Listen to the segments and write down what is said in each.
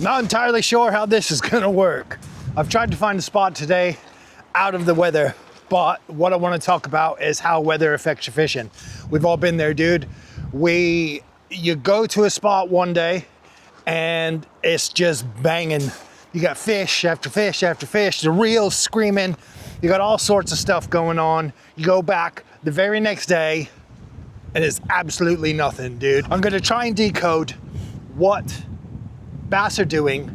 Not entirely sure how this is gonna work. I've tried to find a spot today out of the weather, but what I wanna talk about is how weather affects your fishing. We've all been there, dude. You go to a spot one day and it's just banging. You got fish after fish after fish, the reels screaming. You got all sorts of stuff going on. You go back the very next day and it's absolutely nothing, dude. I'm gonna try and decode what bass are doing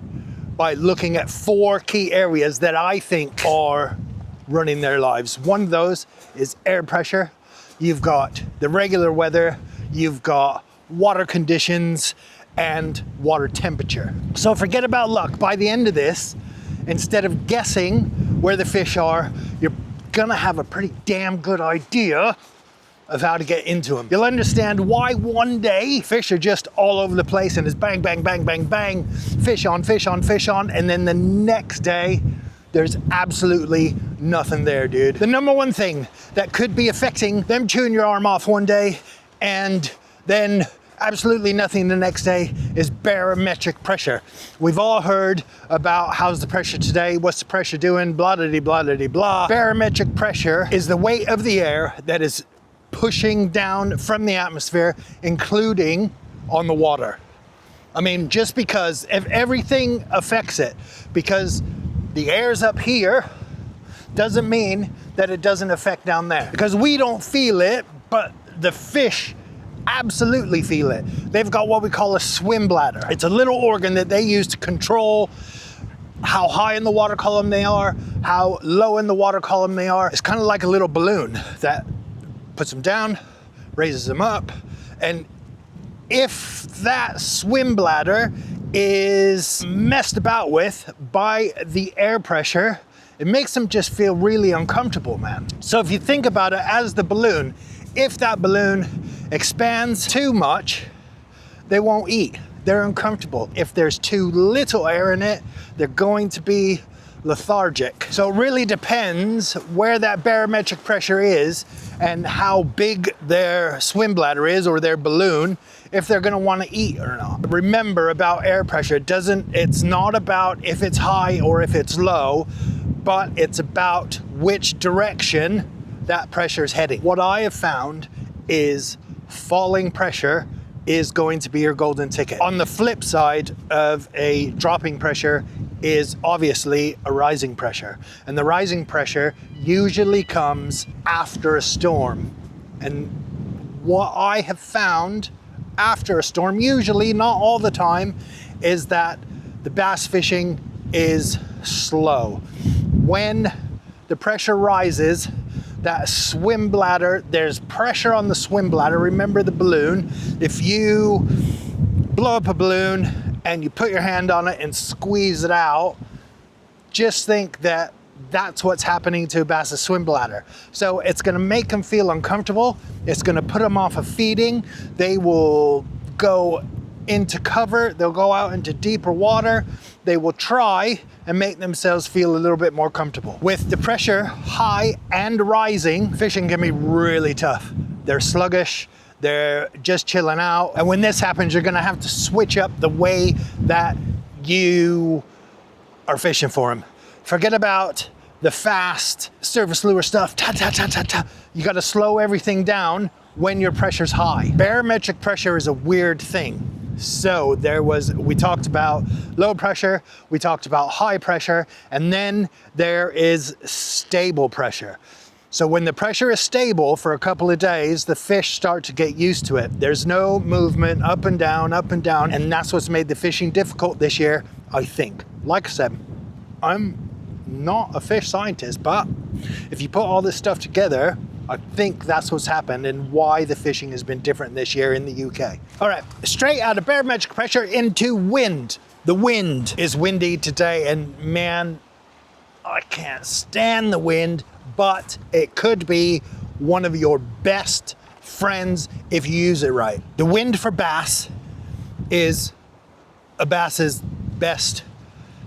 by looking at 4 key areas that I think are running their lives. One of those is air pressure. You've got the regular weather, you've got water conditions, and water temperature. So forget about luck. By the end of this, instead of guessing where the fish are, you're gonna have a pretty damn good idea of how to get into them. You'll understand why one day fish are just all over the place and it's bang, bang, bang, bang, bang, fish on, fish on, fish on, and then the next day, there's absolutely nothing there, dude. The number one thing that could be affecting them chewing your arm off one day and then absolutely nothing the next day is barometric pressure. We've all heard about how's the pressure today, what's the pressure doing, blah, blah, blah, blah, blah. Barometric pressure is the weight of the air that is pushing down from the atmosphere, including on the water. I mean, just because if everything affects it, because the air's up here, doesn't mean that it doesn't affect down there. Because we don't feel it, but the fish absolutely feel it. They've got what we call a swim bladder. It's a little organ that they use to control how high in the water column they are, how low in the water column they are. It's kind of like a little balloon that puts them down, raises them up, and if that swim bladder is messed about with by the air pressure, it makes them just feel really uncomfortable, man. So if you think about it as the balloon, if that balloon expands too much, they won't eat. They're uncomfortable. If there's too little air in it, they're going to be lethargic. So it really depends where that barometric pressure is and how big their swim bladder is or their balloon, if they're gonna wanna eat or not. Remember about air pressure, it's not about if it's high or if it's low, but it's about which direction that pressure is heading. What I have found is falling pressure is going to be your golden ticket. On the flip side of a dropping pressure is obviously a rising pressure. And the rising pressure usually comes after a storm. And what I have found after a storm, usually, not all the time, is that the bass fishing is slow. When the pressure rises, that swim bladder, there's pressure on the swim bladder. Remember the balloon. If you blow up a balloon and you put your hand on it and squeeze it out, just think that that's what's happening to a bass's swim bladder. So it's gonna make them feel uncomfortable. It's gonna put them off of feeding. They will go into cover. They'll go out into deeper water. They will try and make themselves feel a little bit more comfortable. With the pressure high and rising, fishing can be really tough. They're sluggish, they're just chilling out. And when this happens, you're gonna have to switch up the way that you are fishing for them. Forget about the fast surface lure stuff, ta, ta, ta, ta, ta. You gotta slow everything down when your pressure's high. Barometric pressure is a weird thing. So we talked about low pressure, we talked about high pressure, and then there is stable pressure. So when the pressure is stable for a couple of days, the fish start to get used to it. There's no movement up and down, and that's what's made the fishing difficult this year, I think. Like I said, I'm not a fish scientist, but if you put all this stuff together, I think that's what's happened and why the fishing has been different this year in the UK. All right, straight out of barometric pressure into wind. The wind is windy today, and man, I can't stand the wind, but it could be one of your best friends if you use it right. The wind for bass is a bass's best.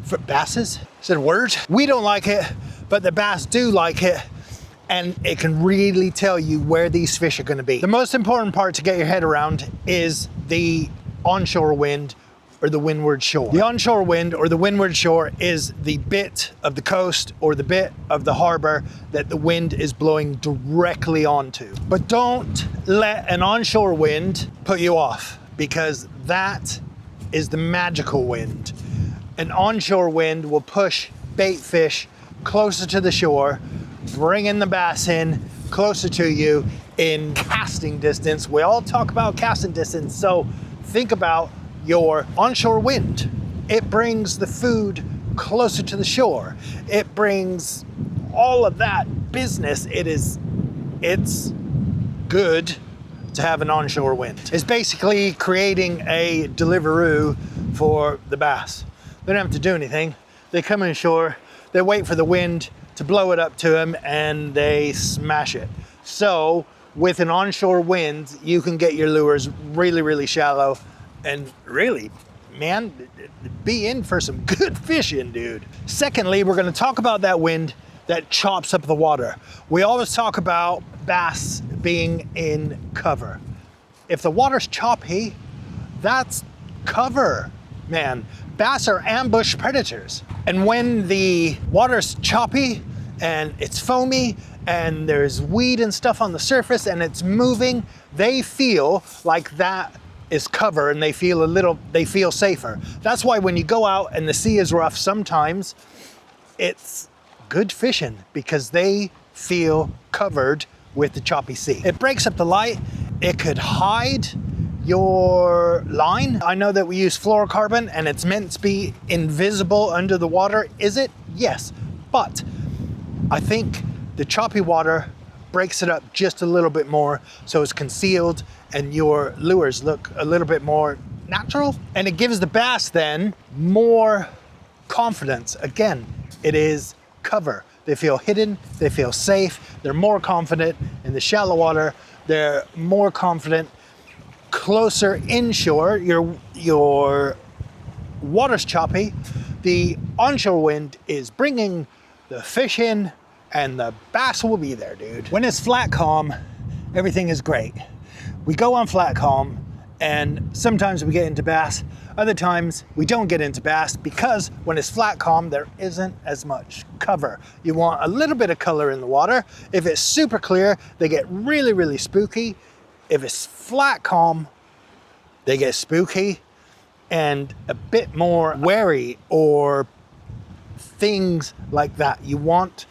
For basses? Is it a word? We don't like it, but the bass do like it. And it can really tell you where these fish are gonna be. The most important part to get your head around is the onshore wind or the windward shore. The onshore wind or the windward shore is the bit of the coast or the bit of the harbor that the wind is blowing directly onto. But don't let an onshore wind put you off, because that is the magical wind. An onshore wind will push bait fish closer to the shore, bringing the bass in closer to you in casting distance. We all talk about casting distance, so think about your onshore wind. It brings the food closer to the shore. It brings all of that business. It's good to have an onshore wind. It's basically creating a Deliveroo for the bass. They don't have to do anything. They come inshore, they wait for the wind to blow it up to them, and they smash it. So with an onshore wind, you can get your lures really, really shallow and really, man, be in for some good fishing, dude. Secondly, we're gonna talk about that wind that chops up the water. We always talk about bass being in cover. If the water's choppy, that's cover, man. Bass are ambush predators. And when the water's choppy and it's foamy and there's weed and stuff on the surface and it's moving, they feel like that is cover and they feel safer. That's why when you go out and the sea is rough, sometimes it's good fishing because they feel covered with the choppy sea. It breaks up the light. It could hide your line. I know that we use fluorocarbon and it's meant to be invisible under the water. Is it? Yes. But I think the choppy water breaks it up just a little bit more so it's concealed and your lures look a little bit more natural. And it gives the bass then more confidence. Again, it is cover. They feel hidden, they feel safe, they're more confident in the shallow water, they're more confident closer inshore. Your water's choppy, the onshore wind is bringing the fish in and the bass will be there, dude. When it's flat calm, everything is great. We go on flat calm and sometimes we get into bass, other times we don't get into bass because when it's flat calm, there isn't as much cover. You want a little bit of color in the water. If it's super clear, they get really, really spooky. If it's flat calm, they get spooky and a bit more wary or things like that. You want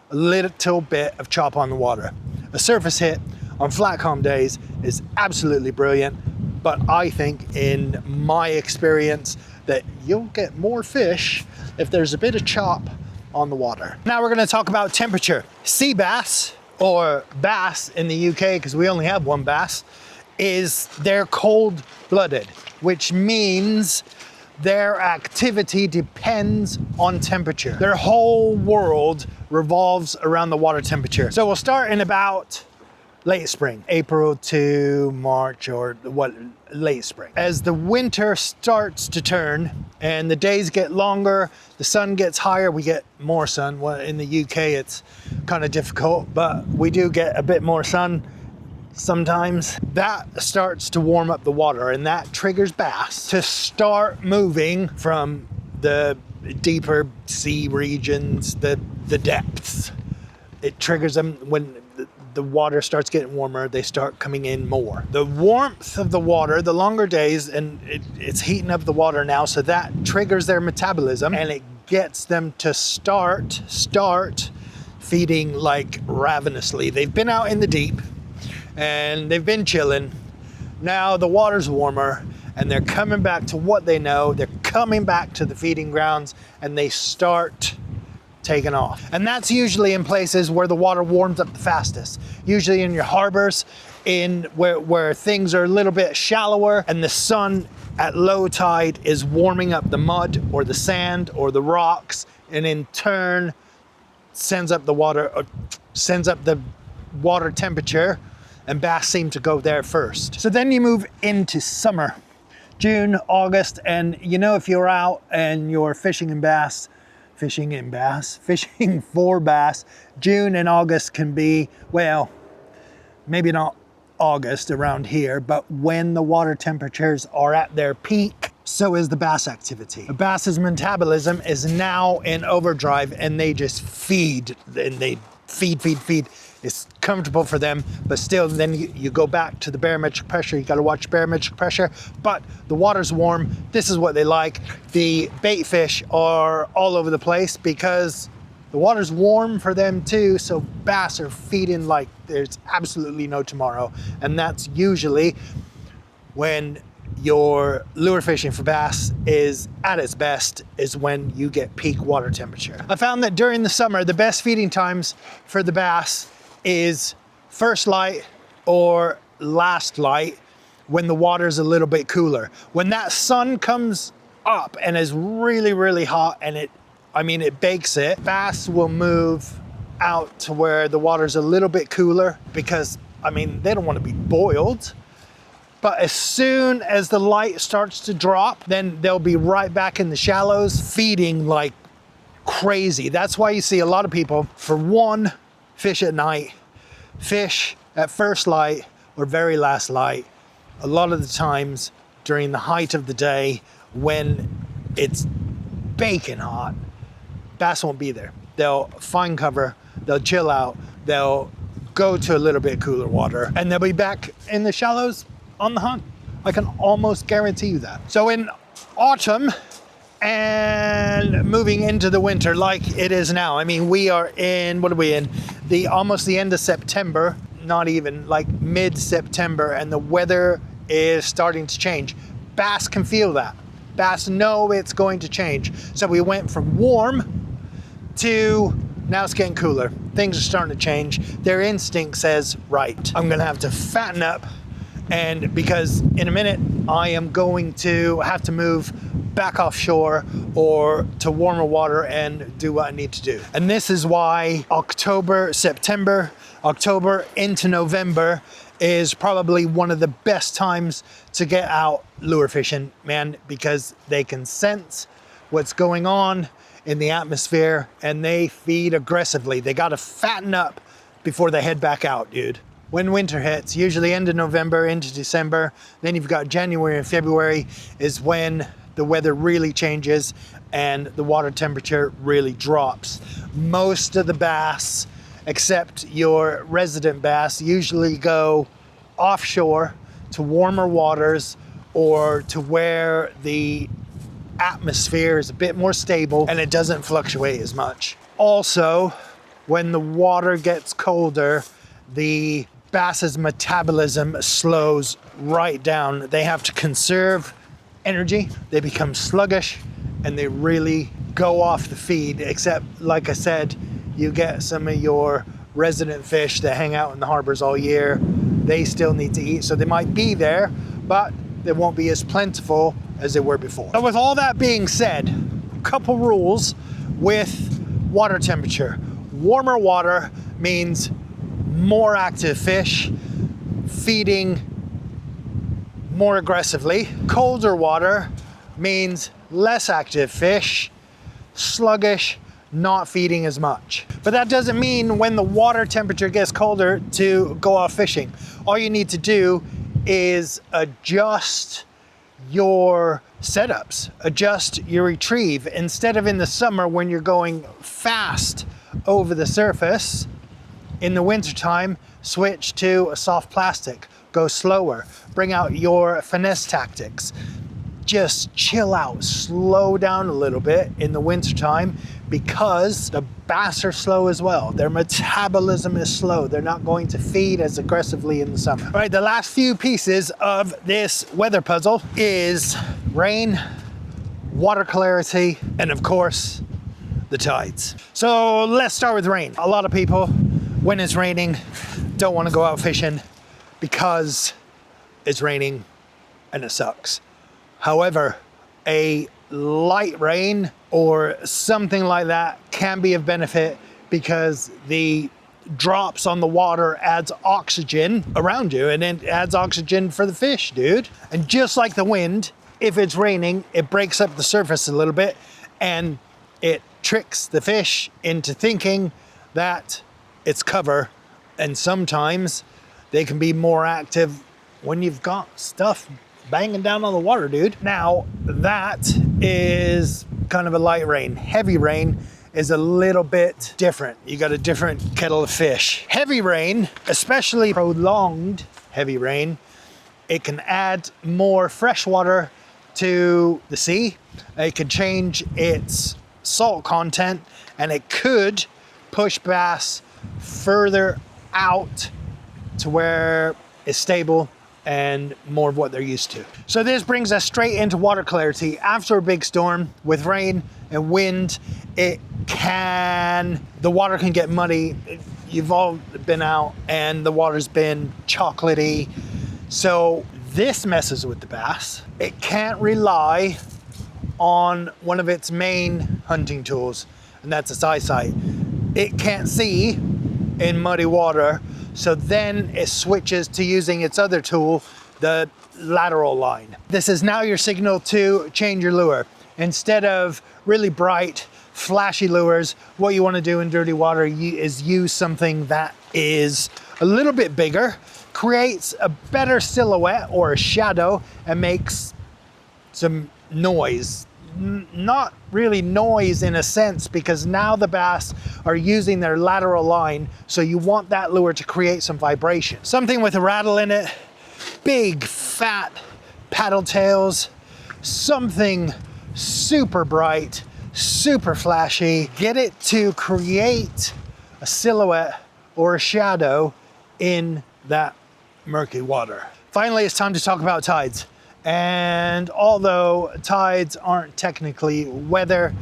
a little bit of chop on the water. A surface hit on flat calm days is absolutely brilliant, but I think in my experience that you'll get more fish if there's a bit of chop on the water. Now we're gonna talk about temperature. Sea bass, or bass in the UK, because we only have one bass, they're cold-blooded, which means their activity depends on temperature. Their whole world revolves around the water temperature. So we'll start in about late spring, April to March, or late spring. As the winter starts to turn and the days get longer, the sun gets higher, we get more sun. Well, in the UK it's kind of difficult, but we do get a bit more sun sometimes. That starts to warm up the water and that triggers bass to start moving from the deeper sea regions, the depths. It triggers them when the water starts getting warmer, they start coming in more. The warmth of the water, the longer days, and it's heating up the water now, so that triggers their metabolism and it gets them to start feeding like ravenously. They've been out in the deep and they've been chilling. Now the water's warmer and they're coming back to what they know. They're coming back to the feeding grounds and they start taking off. And that's usually in places where the water warms up the fastest. Usually in your harbors, in where things are a little bit shallower and the sun at low tide is warming up the mud or the sand or the rocks, and in turn sends up the water temperature, and bass seem to go there first. So then you move into summer, June, August, and you know, if you're out and you're fishing for bass, June and August can be, well, maybe not August around here, but when the water temperatures are at their peak, so is the bass activity. The bass's metabolism is now in overdrive, and they just feed, and they feed. It's comfortable for them, but still, then you go back to the barometric pressure. You got to watch barometric pressure, but the water's warm. This is what they like. The bait fish are all over the place because the water's warm for them too, so bass are feeding like there's absolutely no tomorrow. And that's usually when your lure fishing for bass is at its best, is when you get peak water temperature. I found that during the summer, the best feeding times for the bass is first light or last light, when the water's a little bit cooler. When that sun comes up and is really, really hot, and it bakes it, bass will move out to where the water's a little bit cooler because, they don't want to be boiled. But as soon as the light starts to drop, then they'll be right back in the shallows, feeding like crazy. That's why you see a lot of people, for one, fish at night, fish at first light or very last light. A lot of the times during the height of the day when it's baking hot, bass won't be there. They'll find cover, they'll chill out, they'll go to a little bit cooler water, and they'll be back in the shallows on the hunt. I can almost guarantee you that. So in autumn and moving into the winter like it is now, we are in, what are we in? Almost the end of September, not even, like mid-September, and the weather is starting to change. Bass can feel that. Bass know it's going to change. So we went from warm to now it's getting cooler. Things are starting to change. Their instinct says, right, I'm gonna have to fatten up, and because in a minute I am going to have to move back offshore or to warmer water and do what I need to do. And this is why September, October into November is probably one of the best times to get out lure fishing, man, because they can sense what's going on in the atmosphere and they feed aggressively. They got to fatten up before they head back out, dude. When winter hits, usually end of November into December, then you've got January and February is when the weather really changes and the water temperature really drops. Most of the bass, except your resident bass, usually go offshore to warmer waters or to where the atmosphere is a bit more stable and it doesn't fluctuate as much. Also, when the water gets colder, the bass's metabolism slows right down. They have to conserve energy, they become sluggish, and they really go off the feed, except, like I said, you get some of your resident fish that hang out in the harbors all year. They still need to eat, so they might be there, but they won't be as plentiful as they were before. So with all that being said, a couple rules with water temperature. Warmer water means more active fish feeding more aggressively. Colder water means less active fish, sluggish, not feeding as much. But that doesn't mean when the water temperature gets colder to go off fishing. All you need to do is adjust your setups, adjust your retrieve. Instead of in the summer when you're going fast over the surface, in the wintertime, switch to a soft plastic, go slower, bring out your finesse tactics. Just chill out, slow down a little bit in the wintertime because the bass are slow as well. Their metabolism is slow. They're not going to feed as aggressively in the summer. All right, the last few pieces of this weather puzzle is rain, water clarity, and of course, the tides. So let's start with rain. A lot of people, when it's raining, don't want to go out fishing because it's raining and it sucks. However, a light rain or something like that can be of benefit because the drops on the water adds oxygen around you and it adds oxygen for the fish, dude. And just like the wind, if it's raining, it breaks up the surface a little bit and it tricks the fish into thinking that it's cover. And sometimes they can be more active when you've got stuff banging down on the water, dude. Now, that is kind of a light rain. Heavy rain is a little bit different. You got a different kettle of fish. Heavy rain, especially prolonged heavy rain, it can add more fresh water to the sea. It could change its salt content, and it could push bass further out to where it's stable and more of what they're used to. So this brings us straight into water clarity. After a big storm with rain and wind, the water can get muddy. You've all been out and the water's been chocolatey. So this messes with the bass. It can't rely on one of its main hunting tools, and that's its eyesight. It can't see in muddy water, so then it switches to using its other tool, the lateral line. This is now your signal to change your lure. Instead of really bright, flashy lures, what you want to do in dirty water is use something that is a little bit bigger, creates a better silhouette or a shadow, and makes some noise. Not really noise in a sense, because now the bass are using their lateral line, so you want that lure to create some vibration. Something with a rattle in it, big fat paddle tails, something super bright, super flashy. Get it to create a silhouette or a shadow in that murky water. Finally, it's time to talk about tides. And although tides aren't technically weather,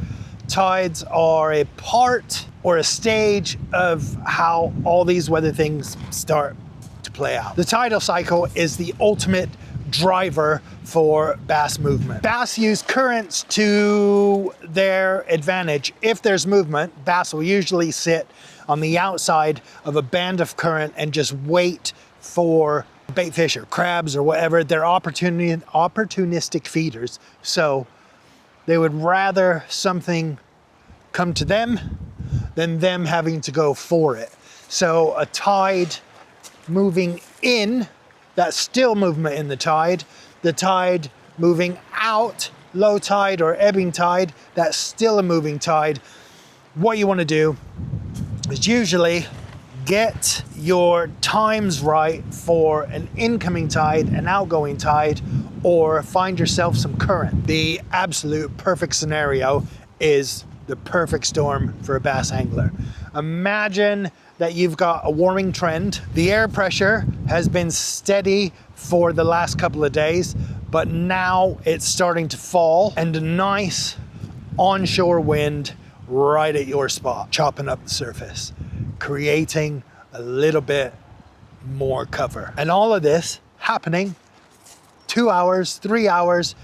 tides are a part or a stage of how all these weather things start to play out. The tidal cycle is the ultimate driver for bass movement. Bass use currents to their advantage. If there's movement, bass will usually sit on the outside of a band of current and just wait for bait fish or crabs or whatever. They're opportunistic feeders, so they would rather something come to them than them having to go for it. So a tide moving in, that's still movement in the tide moving out, low tide or ebbing tide, that's still a moving tide. What you want to do is usually get your times right for an incoming tide, an outgoing tide, or find yourself some current. The absolute perfect scenario is the perfect storm for a bass angler. Imagine that you've got a warming trend. The air pressure has been steady for the last couple of days, but now it's starting to fall, and a nice onshore wind right at your spot, chopping up the surface, creating a little bit more cover. And all of this happening 2 hours, 3 hours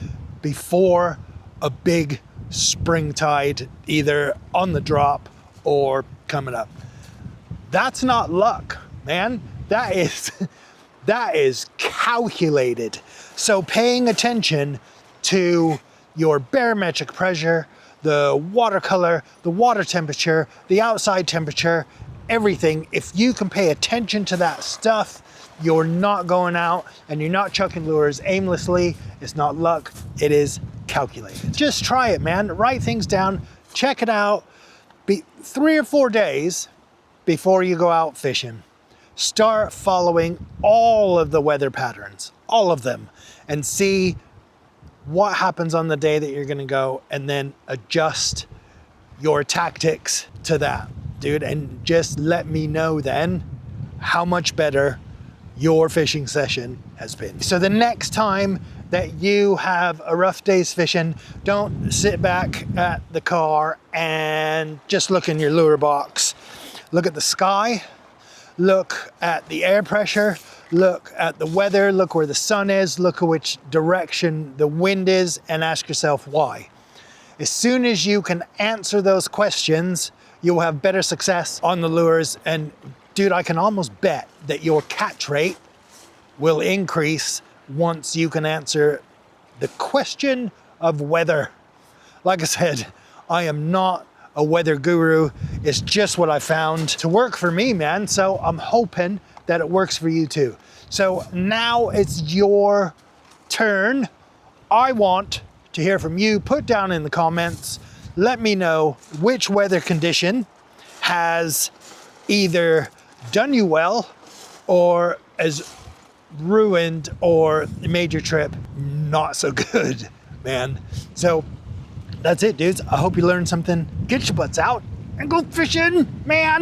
before a big spring tide, either on the drop or coming up. That's not luck, man. That is calculated. So paying attention to your barometric pressure, the water color, the water temperature, the outside temperature, everything. If you can pay attention to that stuff, you're not going out and you're not chucking lures aimlessly. It's not luck, it is calculated. Just try it, man. Write things down, check it out. 3 or 4 days before you go out fishing, start following all of the weather patterns, all of them, and see what happens on the day that you're gonna go, and then adjust your tactics to that, dude. And just let me know then how much better your fishing session has been. So the next time that you have a rough day's fishing, don't sit back at the car and just look in your lure box. Look at the sky, look at the air pressure, look at the weather, look where the sun is, look at which direction the wind is, and ask yourself why. As soon as you can answer those questions, you'll have better success on the lures. And dude, I can almost bet that your catch rate will increase once you can answer the question of weather. Like I said, I am not a weather guru. It's just what I found to work for me, man. So I'm hoping that it works for you too. So now it's your turn, I want to hear from you. Put down in the comments, let me know which weather condition has either done you well or has ruined or made your trip not so good, man. So that's it, dudes. I hope you learned something. Get your butts out and go fishing, man.